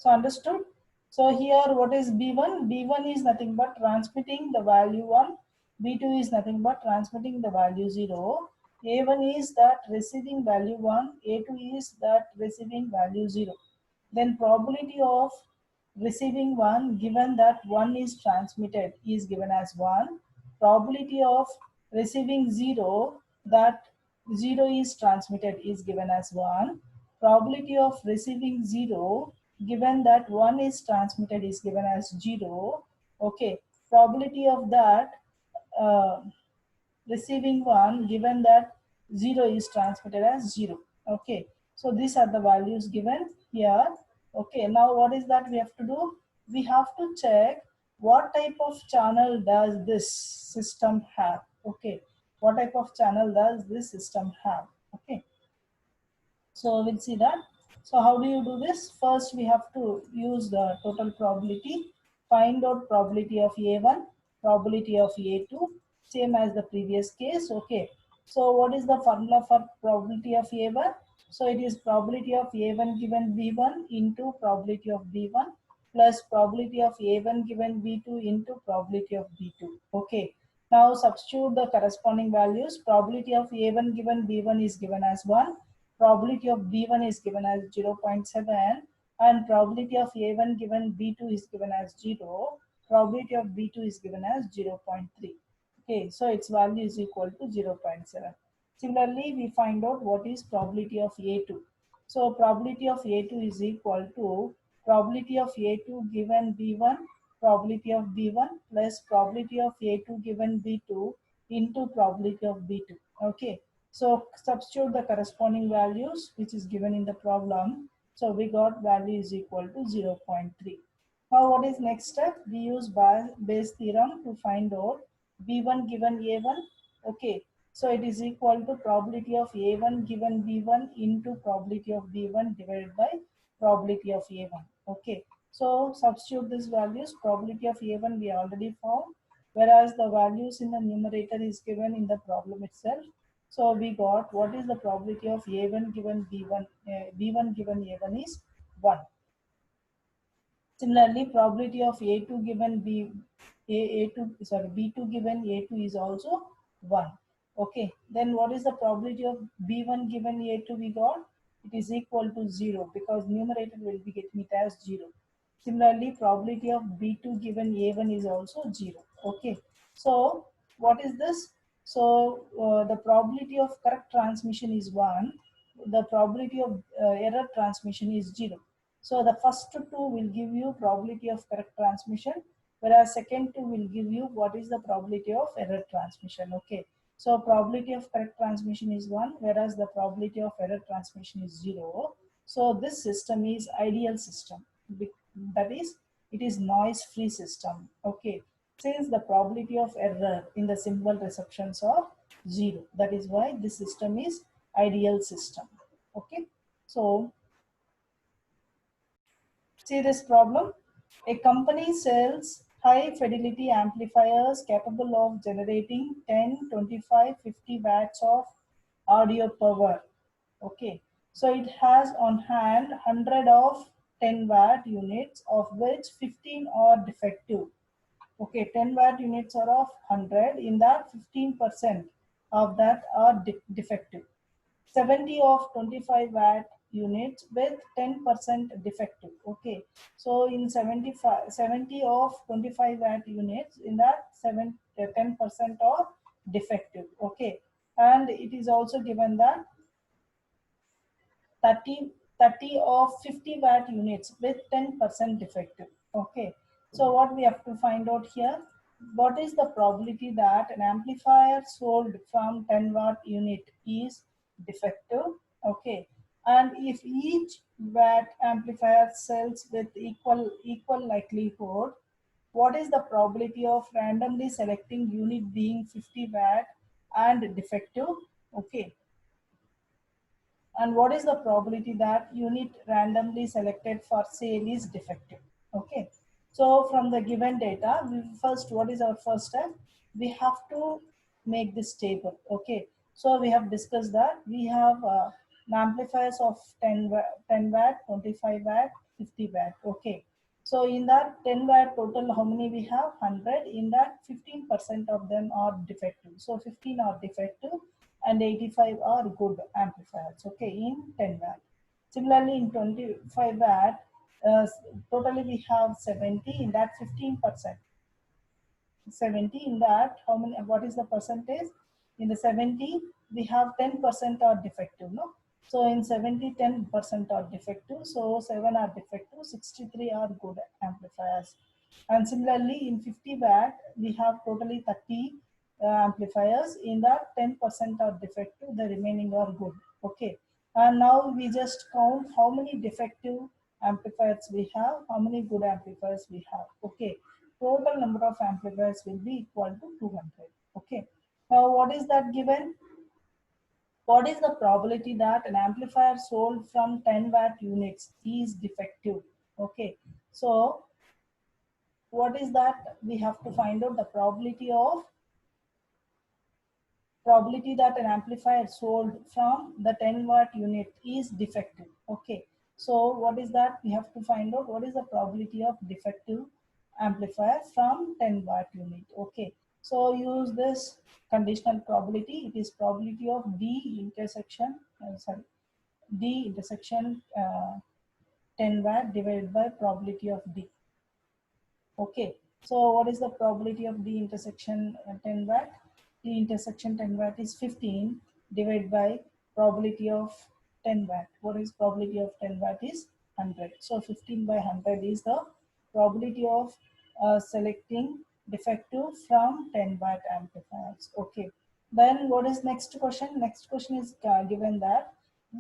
So understood? So here what is B1? B1 is nothing but transmitting the value 1. B2 is nothing but transmitting the value 0. A1 is that receiving value 1. A2 is that receiving value 0. Then probability of receiving 1 given that 1 is transmitted is given as 1. Probability of receiving 0 that 0 is transmitted is given as 1. Probability of receiving 0 given that 1 is transmitted is given as 0. Okay. Probability of that uh, receiving 1 given that 0 is transmitted as 0. Okay, so these are the values given here. Okay, now what is that we have to do? We have to check what type of channel does this system have. Okay, what type of channel does this system have? Okay, so we'll see that. So how do you do this? First we have to use the total probability, find out probability of A1, probability of A2, same as the previous case. Okay, so what is the formula for probability of A1? So it is probability of A1 given B1 into probability of B1 plus probability of A1 given B2 into probability of B2. Okay, now substitute the corresponding values. Probability of A1 given B1 is given as 1. Probability of B1 is given as 0.7 and probability of A1 given B2 is given as 0. Probability of B2 is given as 0.3. Okay, so its value is equal to 0.7. Similarly, we find out what is probability of A2. So probability of A2 is equal to probability of A2 given B1, probability of B1 plus probability of A2 given B2 into probability of B2. Okay, so substitute the corresponding values which is given in the problem. So we got value is equal to 0.3. Now what is next step? We use Bayes theorem to find out B1 given A1. Okay, so it is equal to probability of A1 given B1 into probability of B1 divided by probability of A1. Okay, so substitute these values. Probability of A1 we already found, whereas the values in the numerator is given in the problem itself. So we got what is the probability of A1 given B1, B1 given A1 is 1. Similarly, probability of A2 given B2 given A2 is also 1. Okay, then what is the probability of B1 given A2 we got? It is equal to 0 because numerator will be getting it as 0. Similarly, probability of B2 given A1 is also 0. Okay, so what is this? So the probability of correct transmission is 1. The probability of error transmission is 0. So the first two will give you probability of correct transmission, whereas second two will give you what is the probability of error transmission. Okay. So probability of correct transmission is 1, whereas the probability of error transmission is 0. So this system is ideal system. That is, it is noise-free system. Okay. Since the probability of error in the symbol receptions are 0. That is why this system is ideal system. Okay. So see this problem. A company sells high fidelity amplifiers capable of generating 10, 25, 50 watts of audio power. Okay. So it has on hand 100 of 10-watt units, of which 15 are defective. Okay, 10-watt units are of 100. In that, 15% of that are defective. 70 of 25-watt units with 10% defective. Okay, so in 70 of 25-watt units, in that 10% are defective. Okay, and it is also given that 30 of 50-watt units with 10% defective. Okay, so what we have to find out here, what is the probability that an amplifier sold from 10-watt unit is defective? Okay, and if each watt amplifier sells with equal likelihood, what is the probability of randomly selecting unit being 50-watt and defective? Okay, and what is the probability that unit randomly selected for sale is defective? Okay, so from the given data, what is our first step? We have to make this table. Okay, so we have discussed that we have amplifiers of 10 watt, 25 watt, 50 watt. Okay. So in that 10 watt total, how many we have? 100. In that 15% of them are defective. So 15 are defective and 85 are good amplifiers. Okay, in 10 watt. Similarly, in 25 watt, uh, totally we have 70. In that 15%. 70 in that how many, what is the percentage? In the 70 we have 10% are defective, no? So in 70 10% are defective, so 7 are defective, 63 are good amplifiers. And similarly in 50 watt we have totally 30 amplifiers. In that 10% are defective, the remaining are good. Okay, and now we just count how many defective amplifiers we have, how many good amplifiers we have. Okay, total number of amplifiers will be equal to 200. Okay, now what is that given? What is the probability that an amplifier sold from 10 watt units is defective? Okay, so what is that? We have to find out the probability that an amplifier sold from the 10 watt unit is defective. Okay, so what is that? We have to find out what is the probability of defective amplifier from 10 watt unit. Okay, so use this conditional probability. It is probability of D intersection, D intersection 10 watt divided by probability of D. Okay, so what is the probability of D intersection 10 watt? D intersection 10 watt is 15 divided by probability of 10 watt. What is probability of 10 watt is 100. So 15 by 100 is the probability of selecting defective from 10 watt amplifiers. Okay, then what is next question? Next question is given that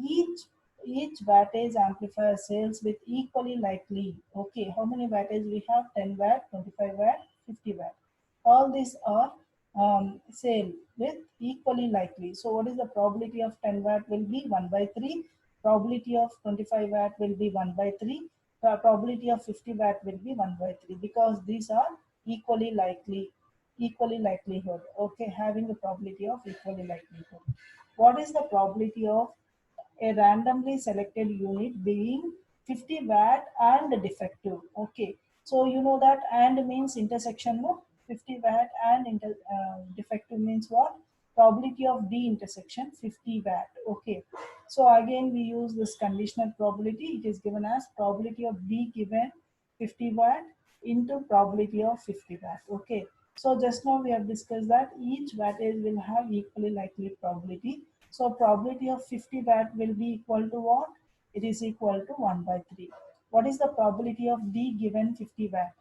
each each wattage amplifier sales with equally likely. Okay, how many wattage we have? 10 watt, 25 watt, 50 watt. All these are sale with equally likely. So what is the probability of 10 watt will be 1 by 3. Probability of 25 watt will be 1 by 3. Probability of 50 watt will be 1 by 3 because these are equally likely, equally likelihood. Okay, having the probability of equally likelihood. What is the probability of a randomly selected unit being 50 watt and defective? Okay, so you know that and means intersection, no? 50 watt and defective means what? Probability of D intersection 50 watt. Okay, so again we use this conditional probability. It is given as probability of D given 50 watt into probability of 50 watt. Okay, so just now we have discussed that each wattage will have equally likely probability. So probability of 50 watt will be equal to what? It is equal to 1 by 3. What is the probability of D given 50 watt?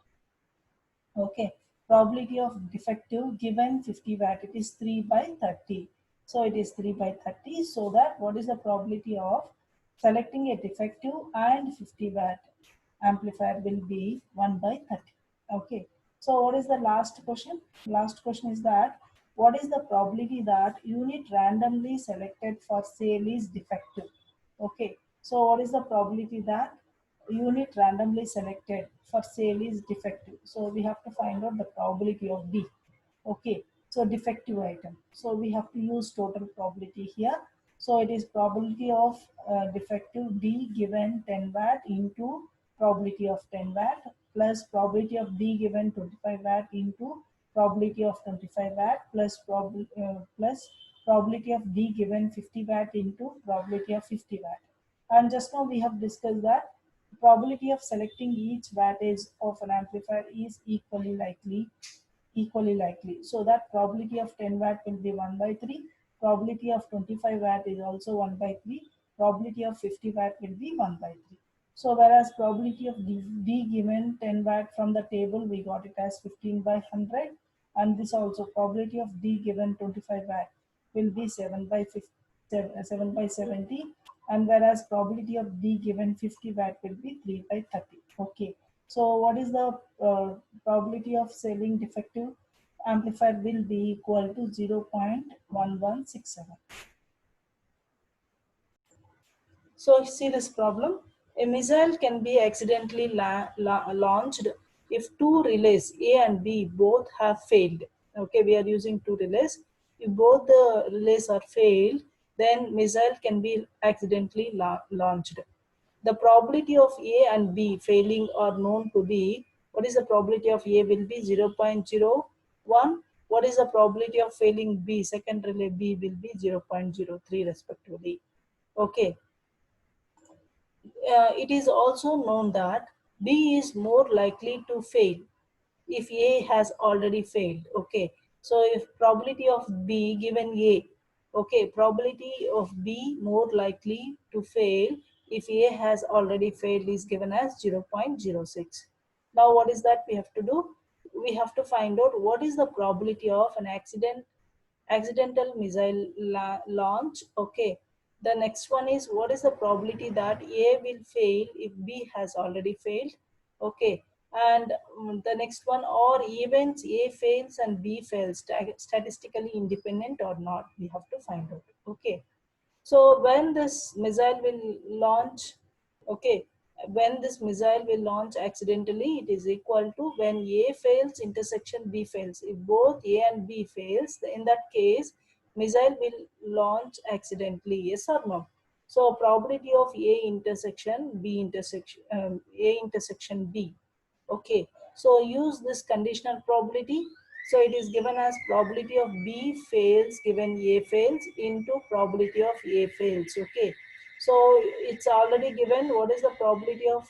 Okay, probability of defective given 50 watt, it is 3 by 30. So it is 3 by 30. So that what is the probability of selecting a defective and 50 watt amplifier will be 1 by 30. Okay, so what is the last question? Last question is that what is the probability that unit randomly selected for sale is defective? Okay, so what is the probability that unit randomly selected for sale is defective? So we have to find out the probability of D. Okay, so defective item. So we have to use total probability here. So it is probability of defective D given 10 watt into probability of 10 watt plus probability of D given 25 watt into probability of 25 watt plus probability of D given 50 watt into probability of 50 watt. And just now we have discussed that probability of selecting each wattage of an amplifier is equally likely. So that probability of 10 watt will be 1 by 3. Probability of 25 watt is also 1 by 3. Probability of 50 watt will be 1 by 3. So whereas probability of D given 10 watt from the table, we got it as 15 by 100. And this also probability of D given 25 watt will be 7 by 50, 7 by 70. And whereas probability of D given 50 watt will be 3 by 30. Okay. So what is the probability of selling defective amplifier will be equal to 0.1167. So see this problem. A missile can be accidentally launched if two relays A and B both have failed. Okay, we are using two relays. If both the relays are failed, then missile can be accidentally launched. The probability of A and B failing are known to be, what is the probability of A will be 0.01. What is the probability of failing B, second relay B will be 0.03 respectively. Okay. It is also known that B is more likely to fail if A has already failed. Okay, so if probability of B given A, okay, probability of B more likely to fail if A has already failed is given as 0.06. Now what is that we have to do? We have to find out what is the probability of an accidental missile launch. Okay, the next one is what is the probability that A will fail if B has already failed. Okay, and the next one, or events A fails and B fails statistically independent or not, we have to find out. Okay, so when this missile will launch, okay, when this missile will launch accidentally, it is equal to when A fails, intersection B fails. If both A and B fails, in that case, missile will launch accidentally, yes or no? So probability of A intersection B intersection, A intersection B. Okay, so use this conditional probability. So it is given as probability of B fails given A fails into probability of A fails. Okay, so it's already given what is the probability of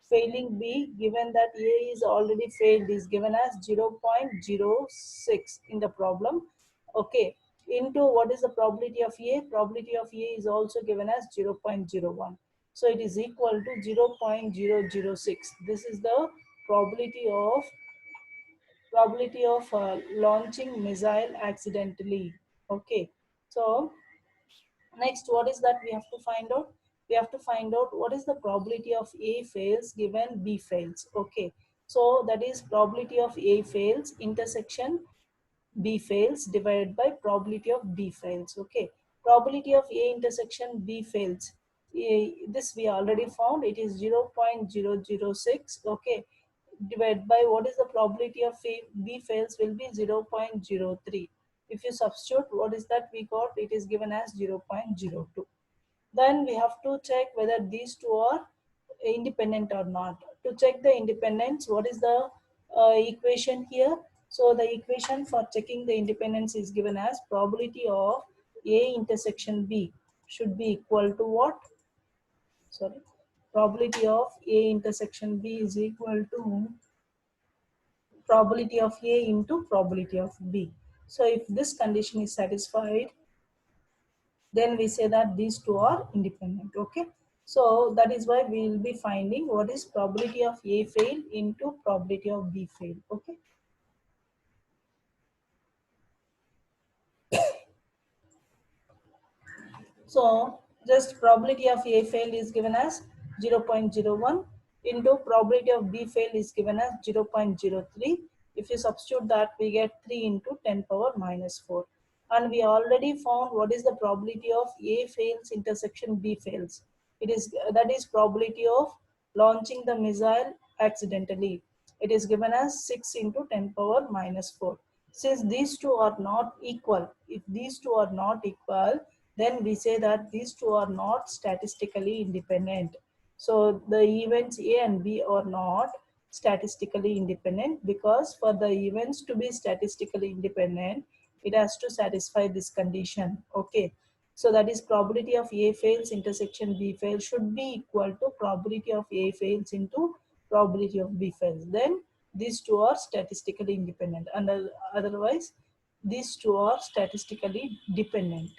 failing B given that A is already failed is given as 0.06 in the problem. Okay, into what is the probability of A? Probability of A is also given as 0.01. So it is equal to 0.006. This is the probability of launching missile accidentally. Okay, so next, what is that we have to find out? We have to find out what is the probability of A fails given B fails. Okay, so that is probability of A fails intersection B fails divided by probability of B fails. Okay, probability of A intersection B fails. This we already found, it is 0.006. Okay, divided by what is the probability of B fails will be 0.03. If you substitute, what is that we got? It is given as 0.02. Then we have to check whether these two are independent or not. To check the independence, what is the equation here? So the equation for checking the independence is given as probability of A intersection B should be equal to what? Sorry, probability of A intersection B is equal to probability of A into probability of B. So if this condition is satisfied, then we say that these two are independent. Okay, so that is why we will be finding what is probability of A fail into probability of B fail. Okay, so just probability of A fail is given as 0.01 into probability of B fail is given as 0.03. If you substitute that, we get 3 into 10 power minus 4. And we already found what is the probability of A fails intersection B fails. It is that is probability of launching the missile accidentally. It is given as 6 into 10 power minus 4. Since these two are not equal, if these two are not equal, then we say that these two are not statistically independent. So the events A and B are not statistically independent, because for the events to be statistically independent, it has to satisfy this condition. Okay, so that is probability of A fails intersection B fails should be equal to probability of A fails into probability of B fails. Then these two are statistically independent, and otherwise these two are statistically dependent.